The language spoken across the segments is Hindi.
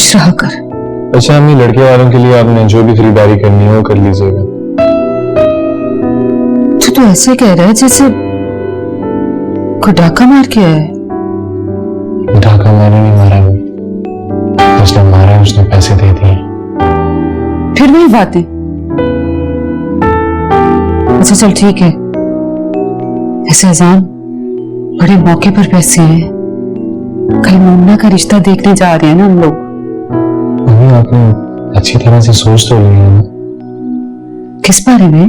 खुश रहा कर। अच्छा अम्मी, लड़के वालों के लिए आपने जो भी खरीदारी करनी है वो कर लीजिएगा। तो ऐसे कह रहा है जैसे कोई डाका मार के आया है। डाका मैंने नहीं मारा भाई, जिसने मारा है उसने पैसे दे दिए। फिर वही बात है। अच्छा चल ठीक है, ऐसे अजान बड़े मौके पर पैसे हैं, कल मुन्ना का रिश्ता देखने जा रहे हैं ना हम लोग। अम्मी आपने अच्छी तरह से सोच तो लिया है। किस बारे में?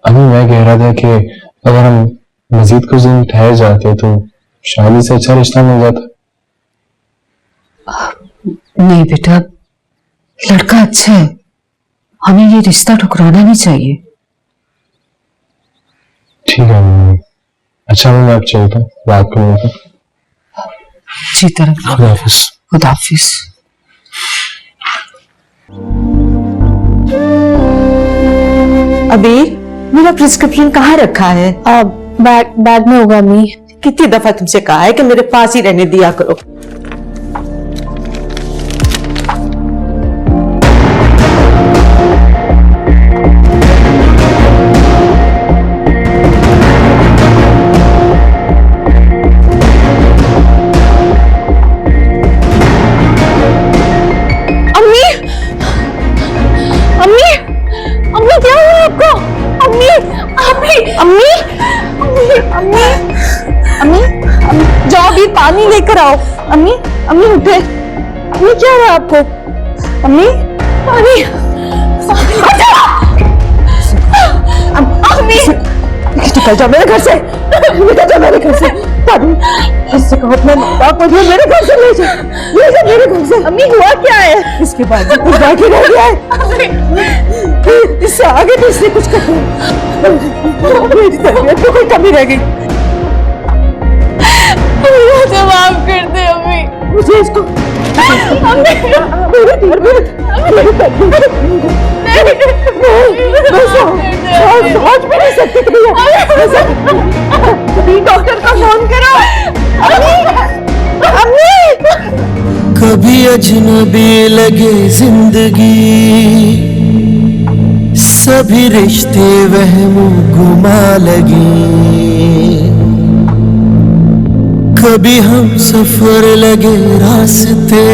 अभी मैं कह रहा था कि अगर हम मजीद कुछ दिन ठहर जाते तो शादी से अच्छा रिश्ता मिल जाता। नहीं बेटा, लड़का अच्छा है, हमें ये रिश्ता ठुकराना नहीं चाहिए। ठीक है मम्मी। अच्छा मैं अब चलता हूँ, बात करूँगा। जी तरह। खुदा हाफिज। खुदा हाफिज। अभी मेरा प्रिस्क्रिप्शन कहाँ रखा है? बैग में होगा अम्मी। कितनी दफा तुमसे कहा है कि मेरे पास ही रहने दिया करो। जाओ भी पानी लेकर आओ। अम्मी अम्मी उठे। अम्मी क्या है आपको? अम्मी पानी। अम्मी निकल जाओ मेरे घर से, निकल जाओ मेरे घर से। इससे कहो अपने बाप को मेरे घर से ले जाओ, ले जाओ मेरे घर से। अम्मी हुआ क्या है? इसके बाद कुछ बाकी रह गया है, इससे आगे तो इसने कुछ कर दिया। मेरी तरबियत में कोई कमी रह गई। मुझे माफ कर दे अम्मी। मुझे इसको अम्मी मेरी तरबियत सोच भी नहीं सकती थी। डॉक्टर का फोन करो। अम्मी कभी अजनबी लगे जिंदगी, सभी रिश्ते वहमों गुमा लगे। कभी हम सफर लगे रास्ते,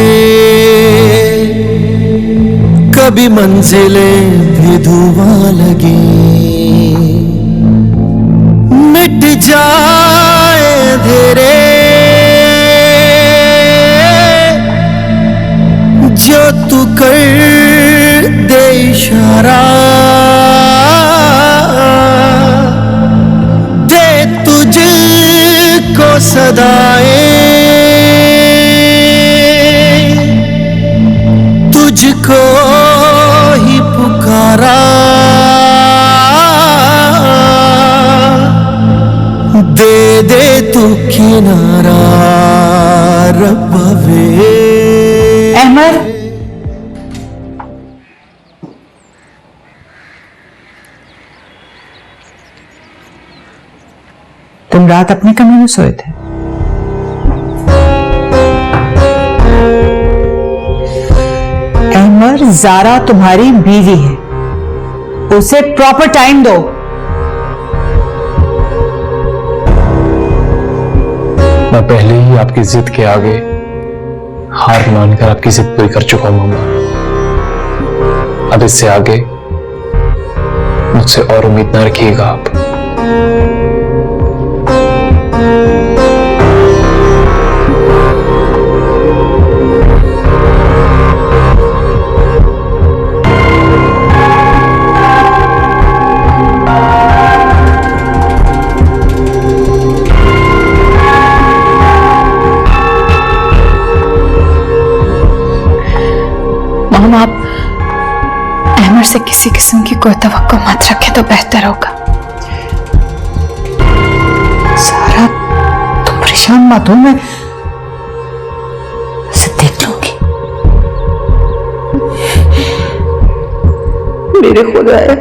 कभी मंजिलें भी धुआं लगे। मिट जाए अंधेरे जो तू कर दे इशारा, दे तुझको सदाएं, तुझको ही पुकारा। दे दे तू किनारा रब्बा वे। अहमद तुम रात अपने कमरे में सोए थे? अहमद, ज़ारा तुम्हारी बीवी है, उसे प्रॉपर टाइम दो। मैं पहले ही आपकी जिद के आगे हार मानकर आपकी जिद पूरी कर चुका हूं मम्मा। अब इससे आगे मुझसे और उम्मीद ना रखिएगा आप। मम आप अहमद से किसी किस्म की कोई तवक्को मत रखे तो बेहतर होगा। सारा तुम परेशान मत हो, मैं उसे देख लूंगी। मेरे खुदा है,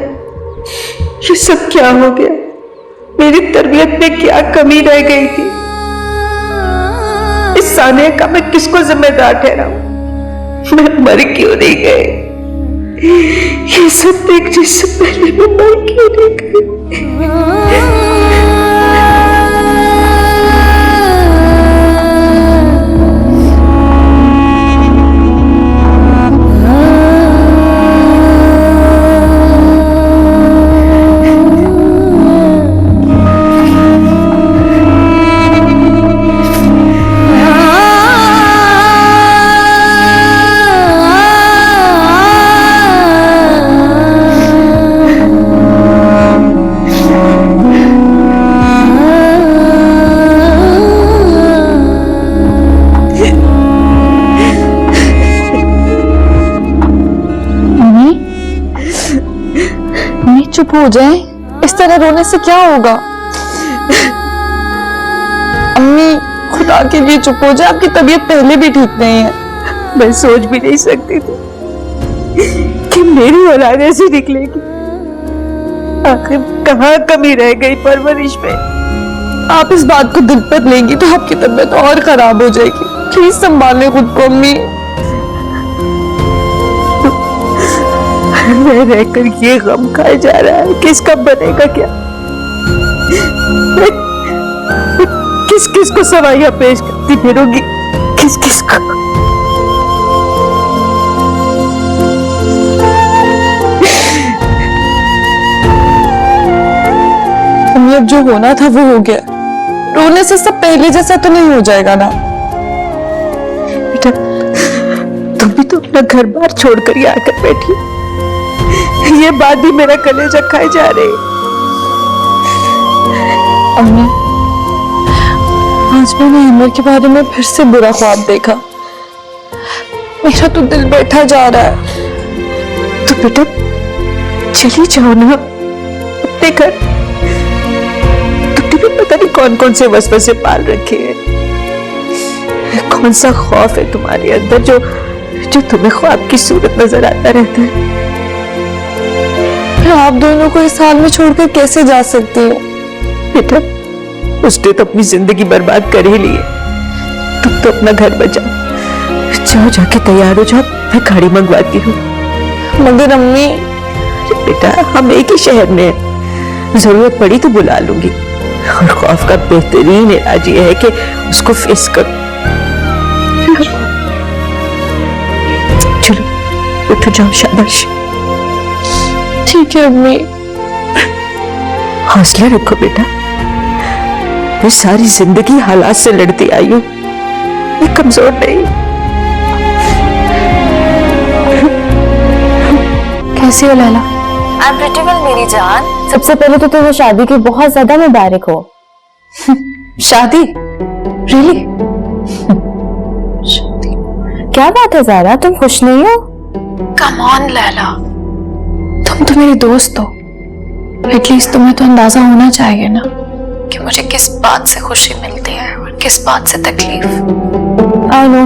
ये सब क्या हो गया? मेरी तरबियत में क्या कमी रह गई थी? इस सानिया का मैं किसको जिम्मेदार ठहराऊं? मैं मर क्यों नहीं गई? ये सब देखने से पहले मैं मर क्यों नहीं गई? चुप हो जाए, इस तरह रोने से क्या होगा? अम्मी खुदा के लिए चुप हो जाए, आपकी तबीयत पहले भी ठीक नहीं है। मैं सोच भी नहीं सकती थी कि मेरी औलाद ऐसी निकलेगी। आखिर कहाँ कमी रह गई परवरिश में? आप इस बात को दिल पर लेंगी तो आपकी तबीयत और खराब हो जाएगी। प्लीज संभालें खुद को अम्मी। मैं रहकर ये गम खाया जा रहा है, किसका बनेगा क्या? किस किस को सवाइयां पेश करती फिरूंगी? किस किस को? अम्मी अब जो होना था वो हो गया। रोने से सब पहले जैसा तो नहीं हो जाएगा ना? बेटा, तुम भी तो अपना घर बार छोड़कर ही आकर बैठी। ये बात भी मेरा कलेजा खाए जा रही। अम्मी, आज मैंने अमर के बारे में फिर से बुरा ख्वाब देखा। मेरा तो दिल बैठा जा रहा है। तो बेटा चली जाओ ना अपने घर। तुमने भी पता नहीं कौन कौन से वसवसे पाल रखे हैं। कौन सा खौफ है तुम्हारे अंदर जो तुम्हें ख्वाब की सूरत नजर आता रहता है? मैं आप दोनों को इस हाल में छोड़कर कैसे जा सकती हूँ? बेटा, उसने तो अपनी जिंदगी बर्बाद कर ही ली है। तुम तो अपना घर बचाओ। जाओ, जाके तैयार हो जाओ, मैं गाड़ी मंगवाती हूँ। मगर अम्मी। बेटा, हम एक ही शहर में हैं। जरूरत पड़ी तो बुला लूंगी। और खौफ का बेहतरीन इलाज ये है कि उसको फेस करो। चलो उठो, जाओ, शाबाश। ठीक है अम्मी। हौसला रखो बेटा। मैं सारी जिंदगी हालात से लड़ती आई हूँ, मैं कमजोर नहीं। कैसी हो Laila? I am pretty well मेरी जान। सबसे पहले तो तुम्हें शादी की बहुत ज्यादा मुबारक हो। शादी? रियली? क्या बात है ज़ारा, तुम खुश नहीं हो? कम ऑन लैला, तुम तो मेरी दोस्त हो। एटलीस्ट तुम्हें तो अंदाजा होना चाहिए ना कि मुझे किस बात से खुशी मिलती है और किस बात से तकलीफ। आई नो,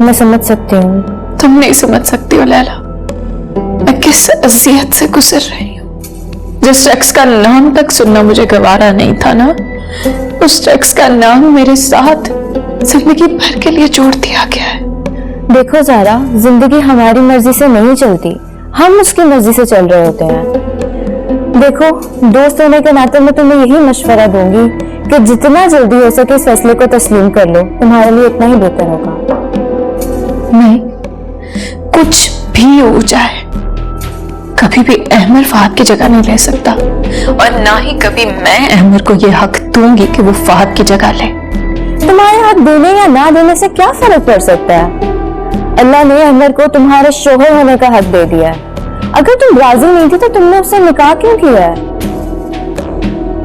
मैं समझ सकती हूँ। तुम नहीं समझ सकती हो लैला, मैं किस अज़ियत से गुजर रही हूँ। जिस शख्स का नाम तक सुनना मुझे गवारा नहीं था ना, उस शख्स का नाम मेरे साथ जिंदगी भर के लिए जोड़ दिया गया है। देखो ज़ारा, जिंदगी हमारी मर्जी से नहीं चलती, हम उसकी मर्जी से चल रहे होते हैं। देखो, दोस्त होने के नाते मैं तुम्हें यही मशवरा दूंगी कि जितना जल्दी हो सके इस फैसले को तस्लीम कर लो, तुम्हारे लिए इतना ही बेहतर होगा। नहीं, कुछ भी हो जाए, कभी भी अहमर फहद की जगह नहीं ले सकता, और ना ही कभी मैं अहमर को यह हक दूंगी कि वो फहद की जगह ले। तुम्हारे हक देने या ना देने से क्या फर्क पड़ सकता है? अल्लाह ने अहमर को तुम्हारे शोहर होने का हक दे दिया है। अगर तुम राजी नहीं थी तो तुमने उससे निकाह क्यों किया है?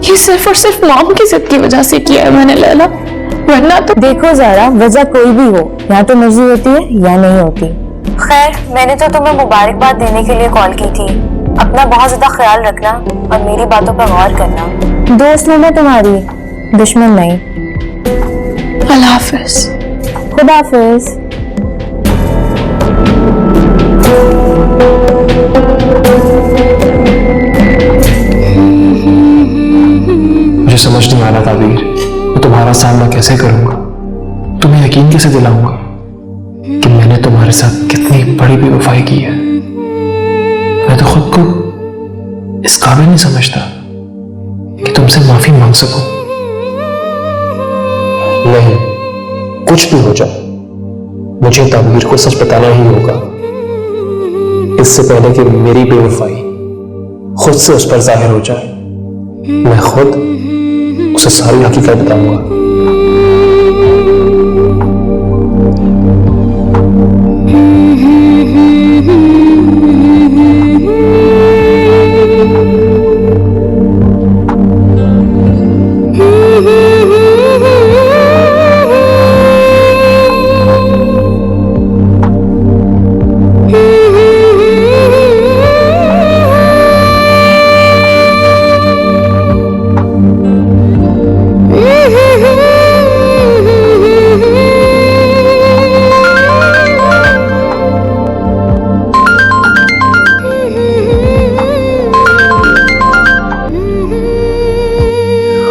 ये सिर्फ और सिर्फ मॉम की जिद की वजह से किया है मैंने लैला, वरना तो। देखो ज़ारा, वजह कोई भी हो, या तो मर्जी होती है या नहीं होती। खैर, मैंने तो तुम्हें मुबारकबाद देने के लिए कॉल की थी। अपना बहुत ज्यादा ख्याल रखना और मेरी बातों पर गौर करना। दोस्त हूँ मैं तुम्हारी, दुश्मन नहीं। अल्लाह हाफिज। खुदा हाफिज। मुझे समझ नहीं आ रहा ताबीर, मैं तुम्हारा सामना कैसे करूंगा, तुम्हें यकीन कैसे दिलाऊंगा कि मैंने तुम्हारे साथ कितनी बड़ी बेवफाई की है। मैं तो खुद को इस काबिल नहीं समझता कि तुमसे माफी मांग सकूं। नहीं, कुछ भी हो जाए मुझे ताबीर को सच बताना ही होगा, इससे पहले कि मेरी बेवफाई खुद से उस पर जाहिर हो जाए। मैं खुद उसे सारी हकीकत बताऊंगा।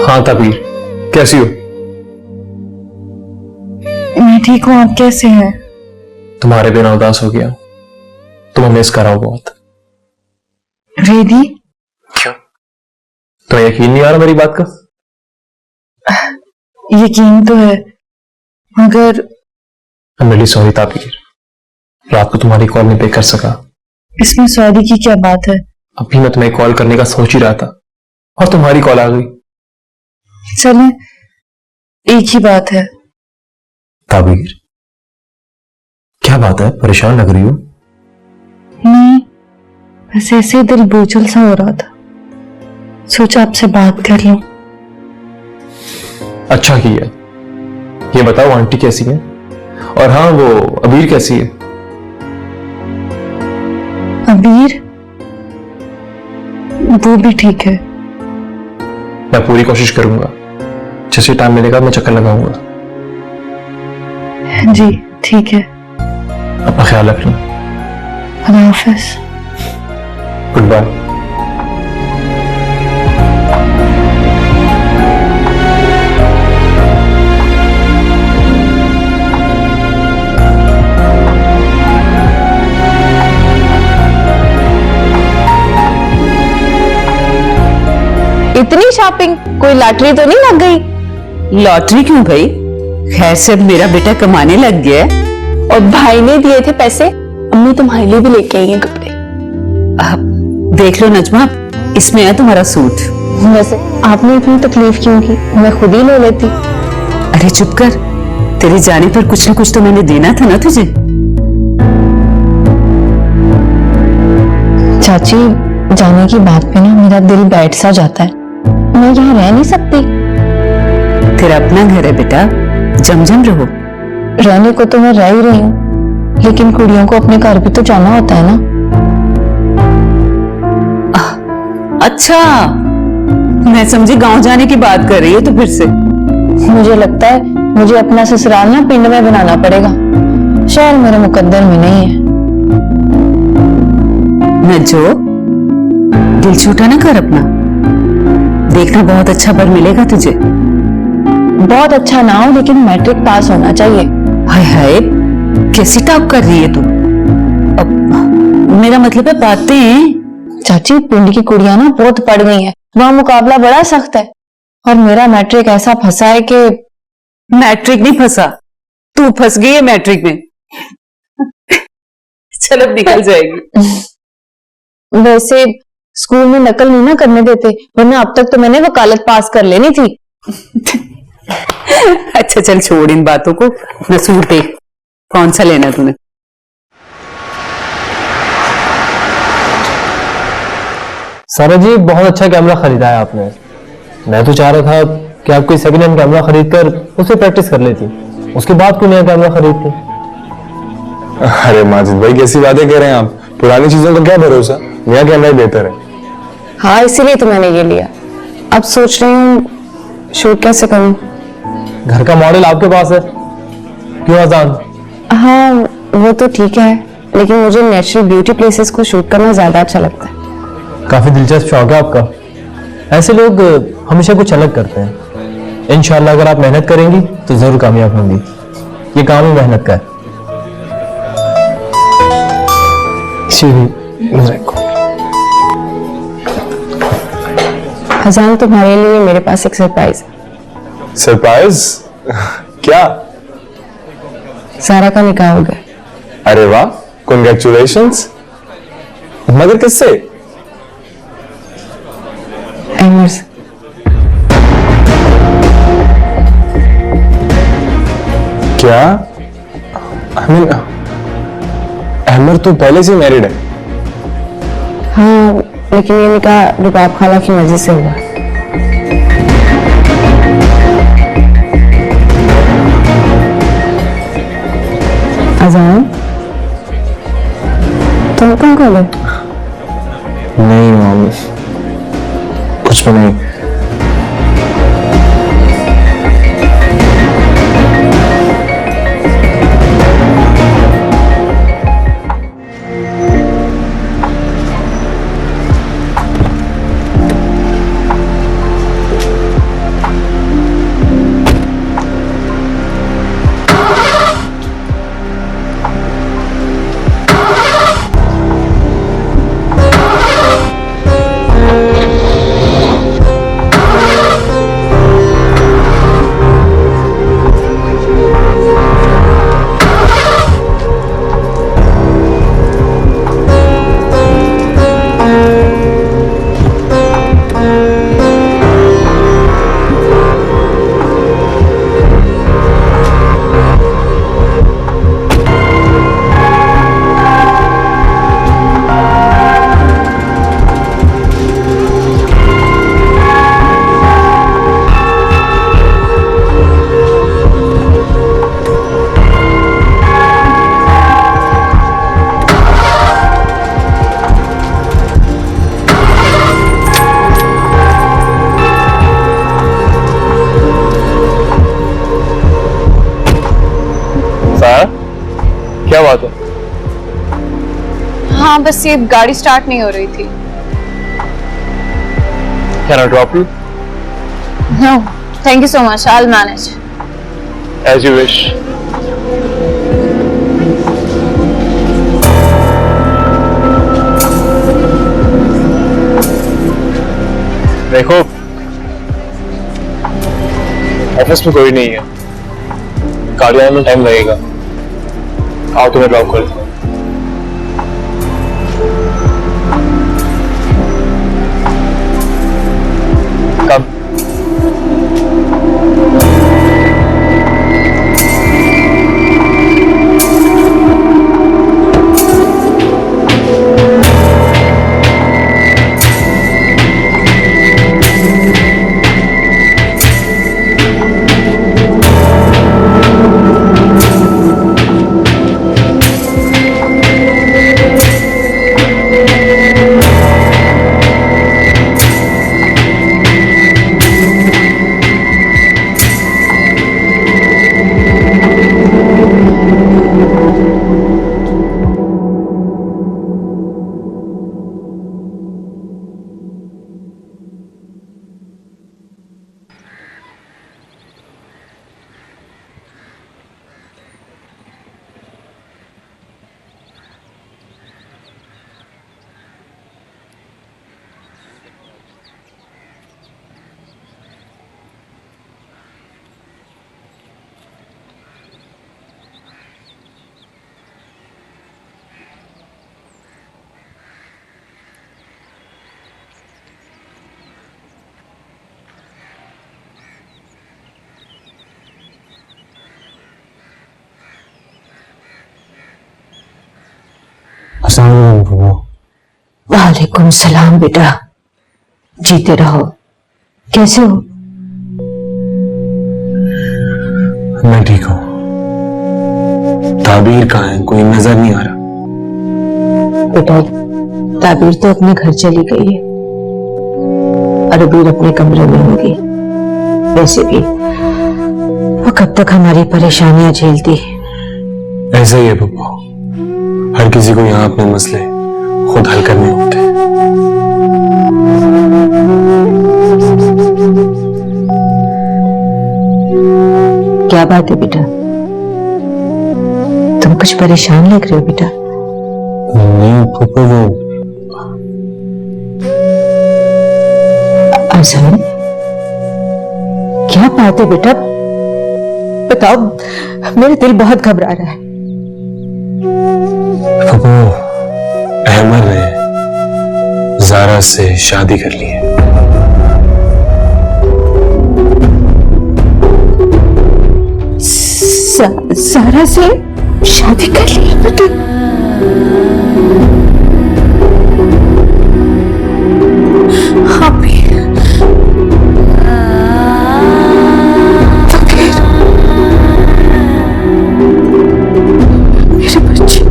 हाँ ताबीर, कैसी हो? मैं ठीक हूँ, आप कैसे हैं? तुम्हारे बिना उदास हो गया, तुम्हें मिस कर रहा हूं बहुत। रेडी? क्यों? तुम्हें यकीन नहीं आ रहा मेरी बात का? यकीन तो है, मगर आई एम रियली सॉरी ताबीर, रात को तुम्हारी कॉल नहीं पिक कर सका। इसमें सॉरी की क्या बात है? अभी मैं तुम्हें कॉल करने का सोच ही रहा था और तुम्हारी कॉल आ गई। चले, एक ही बात है। ताबीर, क्या बात है? परेशान लग रही हो? नहीं, बस ऐसे दिल बोझल सा हो रहा था, सोचा आपसे बात कर लूं। अच्छा किया। ये बताओ आंटी कैसी है? और हाँ, वो अबीर कैसी है? अबीर? वो भी ठीक है। मैं पूरी कोशिश करूंगा, जैसे टाइम मिलेगा मैं चक्कर लगाऊंगा। जी ठीक है। अपना ख्याल रखना। खुदा हाफिज। Good bye. इतनी शॉपिंग, कोई लॉटरी तो नहीं लग गई? लॉटरी क्यों भाई? खैर से अब मेरा बेटा कमाने लग गया है। और भाई ने दिए थे पैसे, अम्मी तुम्हारे लिए भी लेके आई हैं कपड़े। अब देख लो नजमा, इसमें है तुम्हारा सूट। वैसे आपने इतनी तकलीफ क्यों की? मैं खुद ही ले लेती। अरे चुप कर, तेरे जाने पर कुछ न कुछ तो मैंने देना था ना तुझे। चाची, जाने की बात पे ना मेरा दिल बैठ सा जाता है, मैं यहाँ रह नहीं सकती। तेरा अपना घर है बेटा, जमजम रहो। रहने को तो मैं रह ही रही हूँ, लेकिन कुड़ियों को अपने घर भी तो जाना होता है ना। अच्छा, मैं समझी गांव जाने की बात कर रही है तो फिर से। मुझे लगता है मुझे अपना ससुराल ना पिंड में बनाना पड़ेगा, शहर मेरे मुकद्दर में नहीं है। नजो, दिल छोटा ना कर अपना, देखना बहुत अच्छा बर मिलेगा तुझे। बहुत अच्छा ना हो, लेकिन मैट्रिक पास होना चाहिए। हाय हाय, कैसी टॉप कर रही है तू? अब मेरा मतलब है बातें। चाची, पिंड की कुड़ियां ना बहुत पढ़ गई हैं, वहां मुकाबला बड़ा सख्त है, और मेरा मैट्रिक ऐसा फंसा है कि। मैट्रिक नहीं फंसा, तू फंस गई है मैट्रिक में। चल अब निकल जाएगी। वैसे स्कूल में नकल नहीं ना करने देते, वरना अब तक तो मैंने वकालत पास कर लेनी थी। अच्छा चल छोड़ इन बातों को, न सूट देख कौन सा लेना तूने। सारा जी, बहुत अच्छा कैमरा खरीदा है आपने। मैं तो चाह रहा था कि आप कोई सेकंड हैंड कैमरा खरीद कर उसे प्रैक्टिस कर लेती, उसके बाद कोई नया कैमरा खरीदती। अरे माजिद भाई, कैसी बातें कह रहे हैं आप? पुरानी चीजों का क्या भरोसा, नया कैमरा ही बेहतर है। हाँ, इसीलिए तो मैंने ये लिया। अब सोच रही हूँ शूट कैसे करूँ। घर का मॉडल आपके पास है, क्यों आसान? हाँ वो तो ठीक है, लेकिन मुझे नेचुरल ब्यूटी प्लेसेस को शूट करना ज्यादा अच्छा लगता है। काफी दिलचस्प शौक है आपका। ऐसे लोग हमेशा कुछ अलग करते हैं। इंशाल्लाह अगर आप मेहनत करेंगी तो जरूर कामयाब होंगी। ये काम ही मेहनत का है। जी देखो, अजान, तुम्हारे लिए मेरे पास एक सरप्राइज है। सरप्राइज? क्या? सारा का निकाह हो गया। अरे वाह, कॉन्ग्रेचुलेशंस। मगर किससे? अहमद से। क्या? अहमद तो पहले से मैरिड है। हाँ, लेकिन ये निकाह रुबाब खाला की मर्जी से हुआ। अजान, तुम कौन कौन हो? नहीं मामी, कुछ भी नहीं। क्या बात है? हाँ, बस ये गाड़ी स्टार्ट नहीं हो रही थी। Can I drop you? No, thank you so much. I'll manage. As you wish. देखो, ऑफिस में कोई नहीं है, गाड़ी आने में टाइम लगेगा। आओ तुम्हें ड्रॉप कर दूँ। कब? वालेकुम सलाम बेटा, जीते रहो। कैसे हो? मैं ठीक हूँ। ताबीर कहाँ है? कोई नजर नहीं आ रहा। बेटा, ताबीर तो अपने घर चली गई है और अबीर अपने कमरे में होगी। वैसे भी वो कब तक हमारी परेशानियां झेलती है। ऐसा ही है पप्पू, हर किसी को यहाँ अपने मसले खुद हल करने होते हैं। क्या बात है बेटा, तुम कुछ परेशान लग रहे हो बेटा? नहीं, फूफो वो अजहर, क्या बात है बेटा? बताओ, मेरा दिल बहुत घबरा रहा है। फूफो, अहमद ने ज़ारा से शादी कर ली है। ज़ारा से शादी कर ली है बेटा? हाँ भी मेरे बच्चे।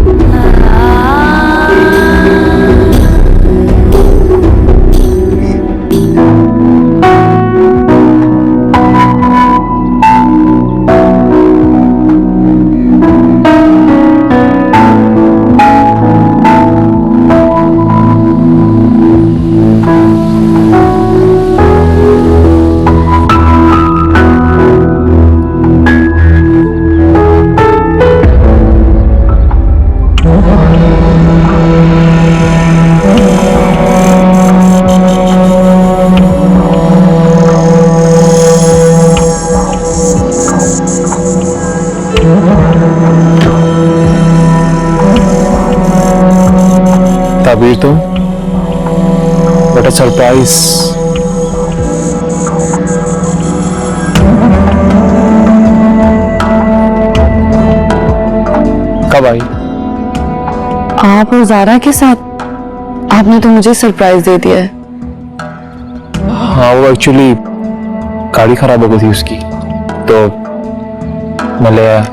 ताबीर तुम बड़ा सरप्राइज। कब आई? आप और ज़ारा के साथ? आपने तो मुझे सरप्राइज दे दिया है। हाँ, वो एक्चुअली गाड़ी खराब हो गई थी उसकी, तो मैं ले आया।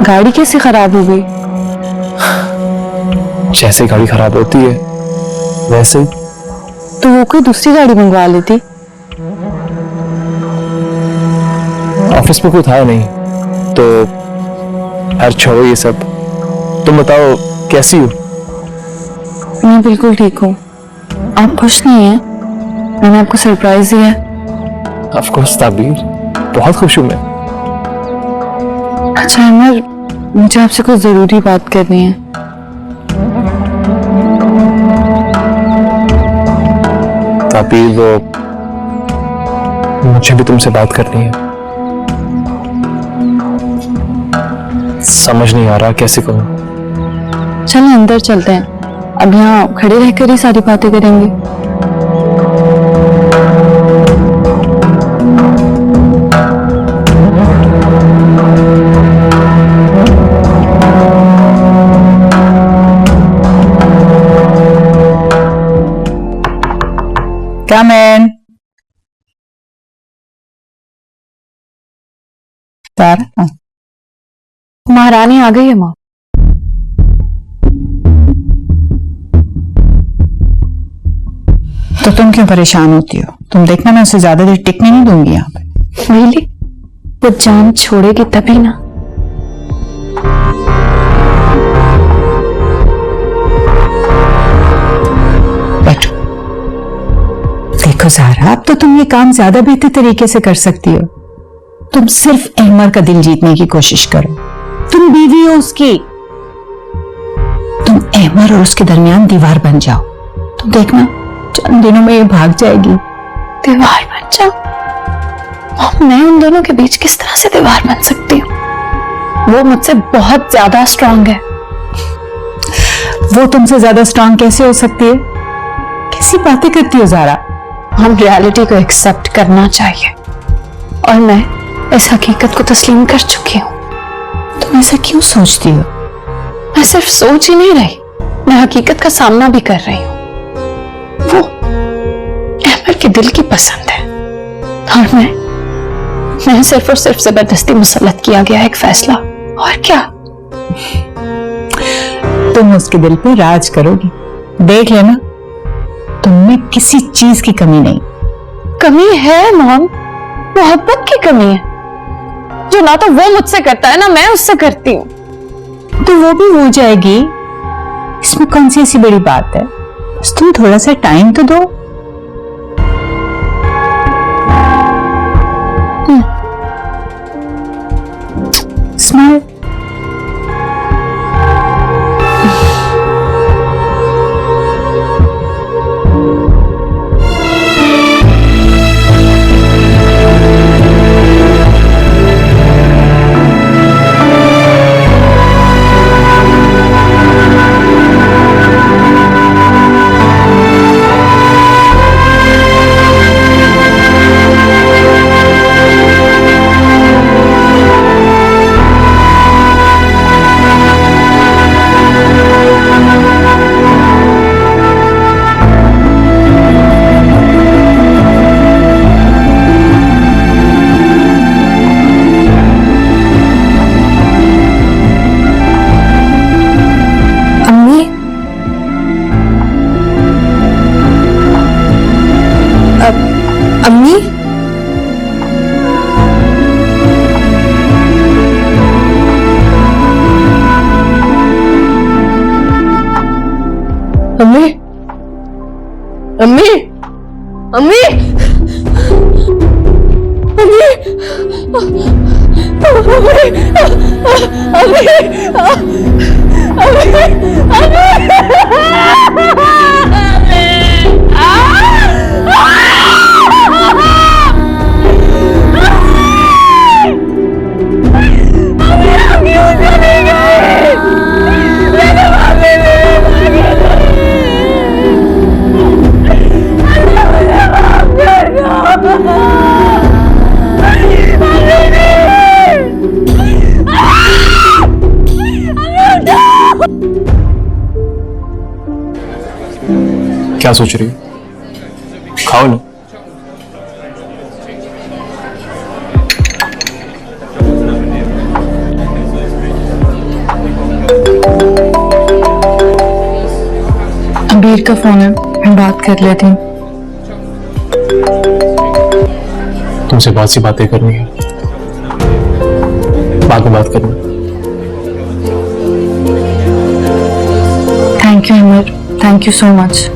गाड़ी कैसे खराब हो गई? जैसे गाड़ी खराब होती है वैसे ही। तो वो कोई दूसरी गाड़ी मंगवा लेती। ऑफिस में कोई था नहीं, तो यार छोड़ो ये सब। तुम बताओ कैसी हो? मैं बिल्कुल ठीक हूँ। आप खुश नहीं हैं? मैंने आपको सरप्राइज दिया है। ऑफ कोर्स ताबीर, बहुत खुश हूं मैं। अच्छा अमर, मुझे आपसे कुछ जरूरी बात करनी है। ताबीर, वो मुझे भी तुमसे बात करनी है। समझ नहीं आ रहा कैसे कहूं। चलो अंदर चलते हैं, अब यहाँ खड़े रहकर ही सारी बातें करेंगे। Come in. ज़ारा, महारानी आ गई है माँ। तो तुम क्यों परेशान होती हो? तुम देखना, मैं उसे ज्यादा देर टिकने नहीं दूंगी यहाँ पे। really? वो जान छोड़ेगी तभी ना। बैठो। देखो ज़ारा, अब तो तुम ये काम ज्यादा बेहतर तरीके से कर सकती हो। तुम सिर्फ अहमर का दिल जीतने की कोशिश करो। तुम बीवी हो उसकी। तुम अहमर और उसके दरमियान दीवार बन जाओ। तुम देखना, चंद दिनों में ये भाग जाएगी। दीवार बन जाओ? अब मैं उन दोनों के बीच किस तरह से दीवार बन सकती हूँ? वो मुझसे बहुत ज्यादा स्ट्रांग है। वो तुमसे ज्यादा स्ट्रांग कैसे हो सकती है? कैसी बातें करती हो ज़ारा? हम रियलिटी को एक्सेप्ट करना चाहिए, और मैं इस हकीकत को तस्लीम कर चुकी हूँ। तुम ऐसा क्यों सोचती हो? मैं सिर्फ सोच ही नहीं रही, मैं हकीकत का सामना भी कर रही हूँ। वो अहमर के दिल की पसंद है, और मैं सिर्फ और सिर्फ जबरदस्ती मुसल्लत किया गया एक फैसला, और क्या। तुम उसके दिल पे राज करोगी, देख लेना। तुममें किसी चीज की कमी नहीं। कमी है मॉम, मोहब्बत की कमी है, जो ना तो वो मुझसे करता है ना मैं उससे करती हूँ। तो वो भी हो जाएगी, इसमें कौन सी ऐसी बड़ी बात है? बस तुम थोड़ा सा टाइम तो दो। स्माइल। अम्मी, अम्मी, अम्मी, अम्मी, क्या सोच रही हो? खाओ ना। अबीर का फोन है, मैं बात कर लेती हूँ। तुमसे बहुत सी बातें करनी है, बाद में बात करना। Thank you Amar, thank you so much.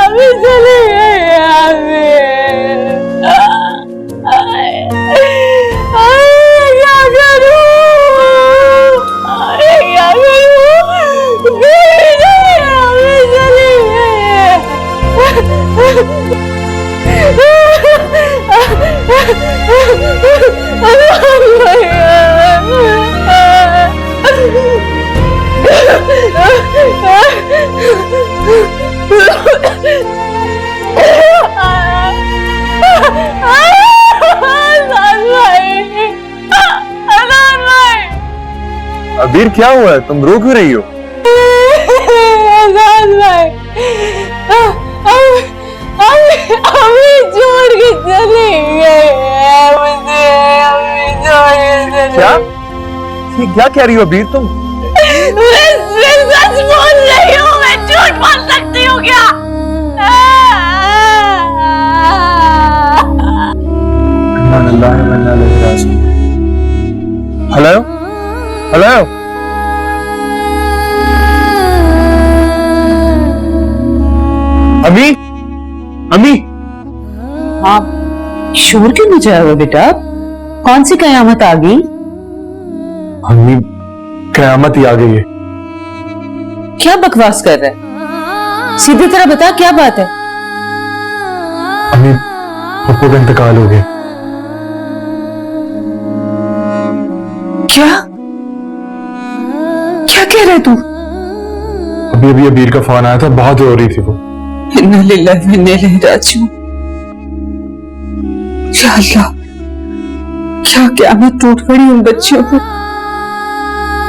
अभी चले अबीर क्या हुआ है? तुम रो क्यों रही हो? अभी छोड़ के चली गई है मुझे, अभी छोड़ के चली। क्या? ये क्या कह रही हो अबीर तुम? मैं सच बोल रही हूँ, मैं झूठ बोल सकती हूँ क्या? हेलो हेलो, अम्मी अम्मी। हाँ, शोर क्यों मचा हुआ बेटा? कौन सी कयामत आ गई? अम्मी कयामत ही आ गई है। क्या बकवास कर रहा है? सीधी तरह बता, क्या बात है? अम्मी पप्पू का इंतकाल हो गया। क्या क्या कह रहे तू? अभी अभी अबीर का फोन आया था, बहुत रो रही थी वो। इन्ना लिल्लाहि व इन्ना इलैहि राजिऊन। या अल्लाह, क्या क़यामत टूट पड़ी उन बच्चियों पर।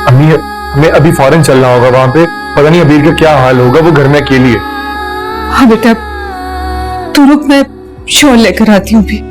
अम्मी हमें अभी फौरन चलना होगा वहां पे, पता नहीं अबीर का क्या हाल होगा, वो घर में अकेली है। हाँ बेटा, तू रुक, मैं शॉल लेकर आती हूँ भी।